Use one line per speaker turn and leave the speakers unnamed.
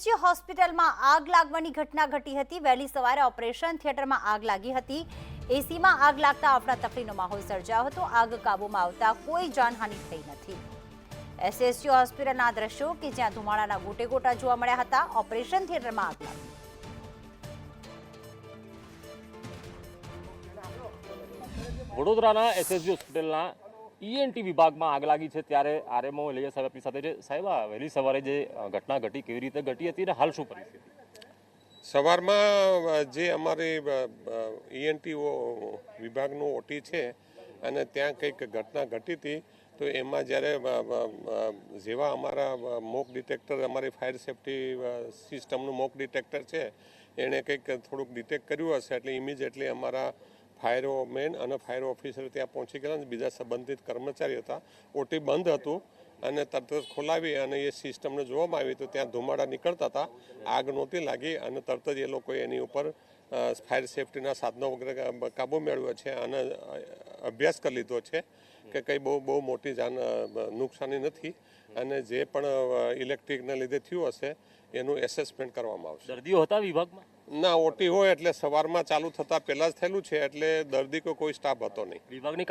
SSG હોસ્પિટલમાં આગ લાગવાની ઘટના ઘટી હતી। વહેલી સવારે ઓપરેશન થિયેટરમાં આગ લાગી હતી। એસીમાં આગ લાગતા અફરાતફરીનો માહોલ સર્જાયો હતો। આગ કાબૂમાં આવતા કોઈ જાનહાનિ થઈ નથી। એસએસજી હોસ્પિટલના દ્રશ્યો કે જ્યાં ધુમાડાના ગોટે ગોટા જોવા મળ્યા હતા। ઓપરેશન થિયેટરમાં આગ લાગી।
વડોદરાના એસએસજી હોસ્પિટલના ઈએનટી વિભાગમાં આગ લાગી છે ત્યારે આરએમઓ ઇલિયાસ સાહેબ આપણી સાથે છે। સાહેબ, વહેલી સવારે જે ઘટના ઘટી કેવી રીતે ઘટી હતી અને હાલ શું પરિસ્થિતિ?
સવારમાં જે અમારી ઈએનટી વિભાગનું ઓટી છે અને ત્યાં કંઈક ઘટના ઘટી હતી તો એમાં જ્યારે જેવા અમારા મોક ડિટેક્ટર અમારી ફાયર સેફ્ટી સિસ્ટમનું મોક ડિટેક્ટર છે એણે કંઈક થોડુંક ડિટેક્ટ કર્યું હશે એટલે ઇમિડિયેટલી અમારા ફાયરમેન અને ફાયર ઓફિસર ત્યાં પહોંચી ગયા। બીજા સંબંધિત કર્મચારી હતા। ઓટી બંધ હતું અને તરત જ ખોલાવી અને એ સિસ્ટમને જોવામાં આવી તો ત્યાં ધુમાડા નીકળતા હતા। આગ નહોતી લાગી અને તરત જ એ લોકોએ એની ઉપર ફાયર સેફ્ટીના સાધનો વગેરે કાબૂ મેળવ્યો છે અને અભ્યાસ કરી લીધો છે કે કંઈ બહુ મોટી નુકસાની નથી અને જે પણ ઇલેક્ટ્રિકના લીધે થયું હશે એનું એસેસમેન્ટ કરવામાં આવશે।
દર્દીઓ હતા વિભાગમાં?
ના, ઓટી હોય એટલે સવારમાં ચાલુ થતાં પહેલાં જ થયેલું છે એટલે દર્દી કોઈ સ્ટાફ હતો નહીં।
વિભાગની